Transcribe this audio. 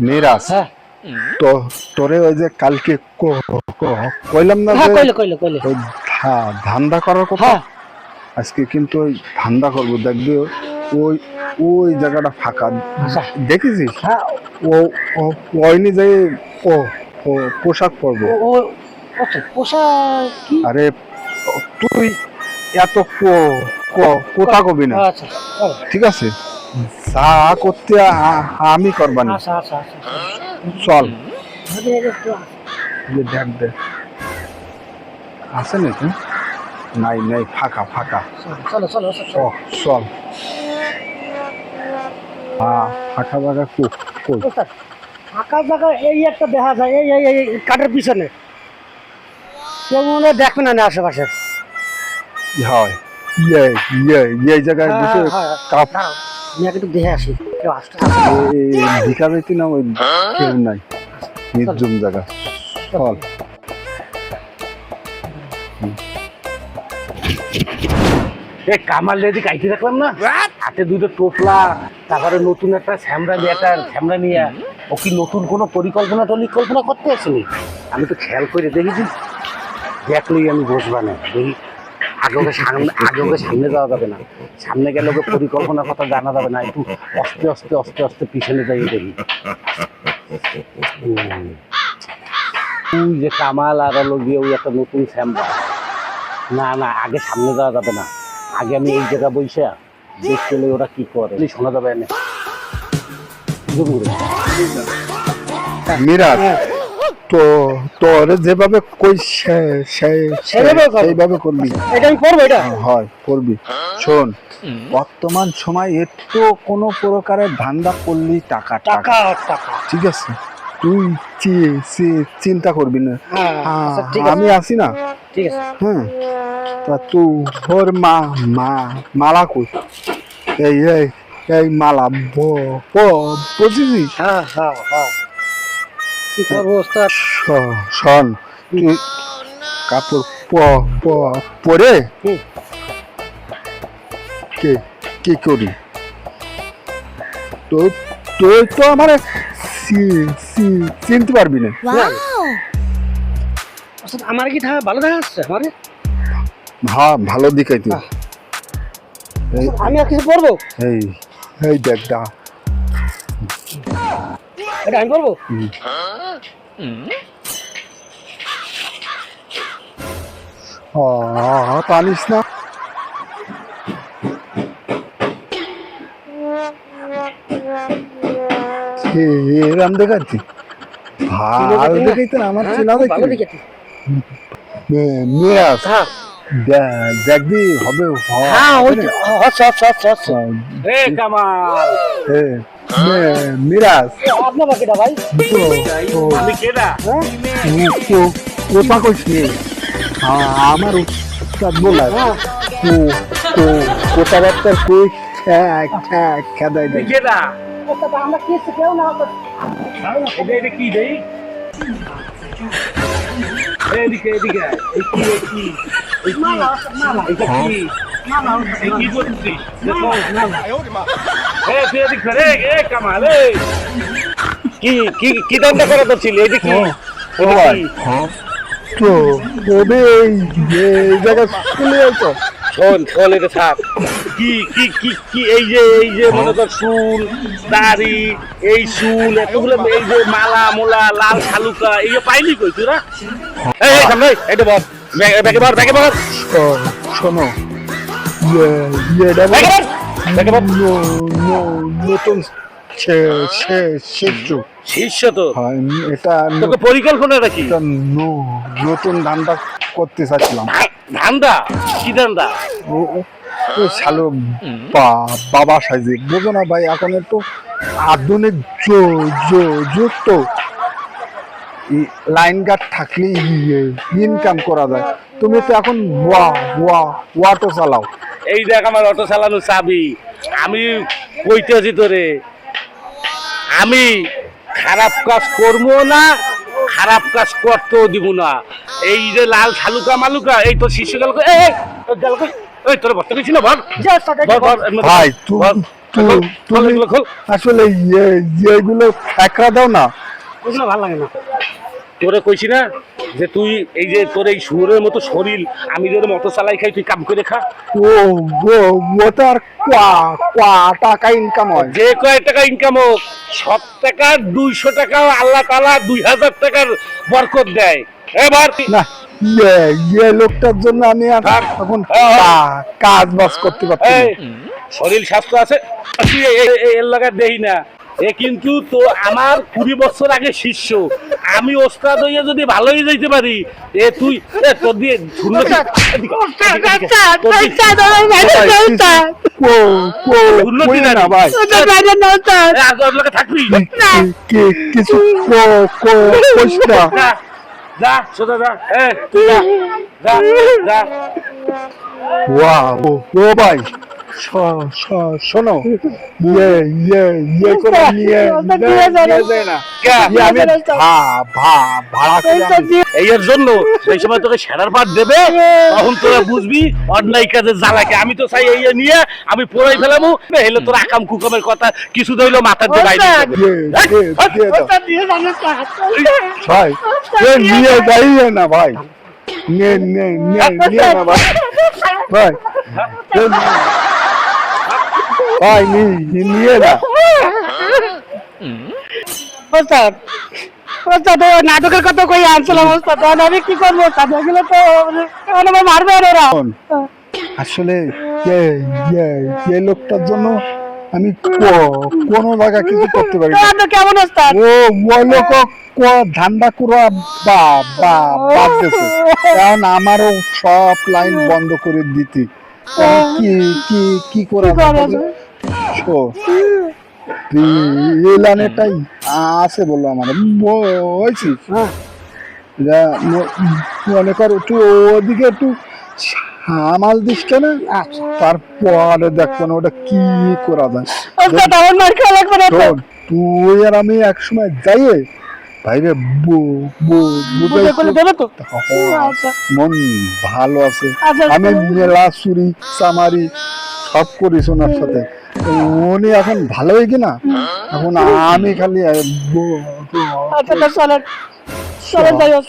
মিরাজ, হ্যাঁ তো তোরে ওই যে কালকে কইলাম না হ্যাঁ, যে কইলে কইলে কইলে ওই ধান্দা করার কথা, হ্যাঁ আজকে কিন্তু ওই ধান্দা করবো, দেখবি ওই ওই জায়গাটা ফাঁকা আচ্ছা দেখেছিস? হ্যাঁ ও ও ওই নিজেই ও ও পোশাক পরবো। ও ও আচ্ছা পোশাক কি আরে তুই এত কথা কবি না, আচ্ছা চলো। ঠিক আছে? যা করতে আমি করবানি। আচ্ছা আচ্ছা আচ্ছা চল ভাবি একটু দেখ দেখ আছে নাকি? নাই নাই, ফাঁকা ফাঁকা। চলো চলো চলো চল হ্যাঁ, ফাঁকা ফাঁকা কই? ওস্তাদ, ফাঁকা জায়গা এই একটা দেখা যায়, এই এই এই কাঠের পিছনে কেউ মনে হয় দেখবে না না আশেপাশে। হয় ইয়ে ইয়ে ইয়ে জায়গায় বসে কাপ দাঁড়াও, আমি আগে একটু দেখে আসি কেউ আসতে ভিকা বেতি না, ওই কেউ নাই, নির্জন জায়গা। চল কামাল লেদি কাইতে দেখলাম না, হাতে দুটো টোপলা, তারপরে নতুন একটা শ্যামরা নিয়ে ও কি নতুন কোনো পরিকল্পনা করতে আসেনি? আমি তো খেয়াল করে দেখেছি, দেখলেই আমি বসবা না, দেখি আগে সামনে যাওয়া যাবে না, সামনে গেলে ওকে পরিকল্পনার কথা জানা যাবে না, একটু আস্তে আস্তে আস্তে আস্তে পিছনে যাই দেখি। তুই যে কামাল আর হলো গিয়ে ওই একটা নতুন শ্যামরা, না না আগে সামনে যাওয়া যাবে না, আগে আমি এই জায়গা বইসা দেখতে ওরা কি করে শোনা যাবে না। মিরাজ, তো তোর যেভাবে কই সেইভাবে করবি। এটা আমি করবো, এটা হয় করবি। শোন, বর্তমান সময় একটু কোনো প্রকারের ধান্দা করলি টাকা টাকা টাকা ঠিক আছে? তুই চিন্তা করবি না, হ্যাঁ, আচ্ছা, ঠিক আছে। আমি আছি না। ঠিক আছে হ্যাঁ, তা তুই ওর মালা কই? এই এই এই মালা বুঝিস? হ্যাঁ হ্যাঁ হ্যাঁ, কি করবো ওস্তাদ? শোন, তুই কাপড় পরে হুম। কি করি? তো তুই তো আমার চিনতে পারবি না। ওস্তাদ, আমার কি ভালো দেখা যাচ্ছে আমারে? হ্যাঁ, ভালো দিকে তুই। আমি আর কিছু পরবো? এই এই দেখ দা, এটা আমি পরবো? পানিস না। এরাম দেখাচ্ছি, ভালো দেখাইতে আমার চেনা ভালো দেখি। দেখেছি। মিরাজ, হ্যাঁ দেখবি হবে। হ্যাঁ ওই আচ্ছা আচ্ছা আচ্ছা আচ্ছা। রে কামাল, মিরাজ, আপনার বাকিটা ভাই আমি কেডা? কোথা কইছি? আমার উস্তাদ বলা কথাবার্তা কই খেদাই তুই দেয়। কেডা? ওস্তাদ, আমরা কি কেউ না এটা কি দেই? এদিকে এদিকে আয়। এই কি এই কি এই কি মালা মালা এটা কি মালা এই কি করছিস? দেখো তুই এদিকে রে, এ কামাল, কি কি কি দান্দা করা তো ছিল? এটা কি এটা কি? তো তবে এই জায়গা চলে যাইতো। শোন এটা থাক, কি কি কি কি এই যে মনে কর চুল দাড়ি, এই চুল এতগুলো, এই যে মালা মোলা লাল শালুকা, এই পাইলি কই তোরা? এই সামনে এটা বল, ব্যাগে বল শোনো, নতুন শিষ্য তো এটা তোকে পরিকল্পনাটা কি? নতুন ধান্দা করতে চাচ্ছিলাম। ধান্দা? কি ধান্দা? শালো বাবা সাইজে, বোঝো না ভাই, এখন একটু আধুনিক যুগ তো, লাইন গার্ড থাকলে ইনকাম করা যায়। তুমি তো এখন অটো চালাও। এই দেখ আমার অটো চালানো চাবি, আমি কইতেছি তোরে, আমি খারাপ কাজ করবো না, খারাপ কাজ করতেও দিব না। এই যে লাল শালুকা মালুকা, এই তো শিশু গেল, এই তোর বসতে গেছি না, ভাই খোল এগুলো খোল। আসলে এগুলো একরা দাও না। ওগুলো ভালো লাগে না। তোরে কইছি না যে তুই এই যে তোর এই শুয়োরের মতো শরীর, আমি যদি মোটর চালাই খাই তুই কাম করে খা। ও ও তো আর টাকা ইনকাম হয়। যে কয় টাকা ইনকাম হোক, 7 টাকা 200 টাকাও আল্লাহ তাআলা 2000 টাকার বরকত দেয়। এবার না লোকটার জন্য আমি আর এখন কাজ বাজ করতে পারছি না। এই, শরীর স্বাস্থ্য আছে তুই এর লাগা দেই না। এ কিন্তু তো আমার 20 বছর আগে শিষ্য, আমি ওস্তাদ হইয়া যদি ভালোই যাইতে পারি, এ তুই তোর দিয়ে সুন্দর কই না ভাই, থাকবি কিছু কইস না। যা, যা সোজা যা, তুই যা, যা যা। ও ভাই শোনো, করে নিয়ে যায় না। আমি ভাড়া করে আনি। এই এর জন্য সেই সময় তোকে সেরার পাট দেবে, তখন তোরা বুঝবি অন্যায় কাজের জ্বালাকে। আমি তো চাই এই নিয়ে আমি পড়াই ফেলামু, হেলে তোর আকাম কুকামের কথা কিছু দইলো মাথার দিয়ে বাইরে যাবে। দিয়ে দাও। ভাই নিয়ে যাইয়ে না ভাই, নিয়ে না ভাই, ভাই ভাই নিয়ে না। ওস্তাদ ওস্তাদ নাটকের কথা কই আনছিলাম ওস্তাদ, আমি কি করবো ওস্তাদ? এগুলো তো আমার মারবে আর ওরা। আসলে এই লোকটার জন্য আমি কোনো জায়গা কিছু করতে পারি না। আপনি কেমন ওস্তাদ? ওই লোক ধান্দা করা বাদ দিয়েছে, কারণ আমারও সব লাইন বন্ধ করে দিতে। কি কি কি করা এই লাইনেটাই আছে বললো আমার বলছি। মনে কর একটু ওদিকে একটু সামাল দিস কেন, তারপরে দেখবো না ওটা কি করা যায়। শোন, তুই আর আমি একসময় যাইয়ে ভাইরে মন ভালো আছে। আমি মেলা চুরি চামারি সব করিস ওনার সাথে, উনি এখন ভালো হয়ে কিনা, এখন আমি খালি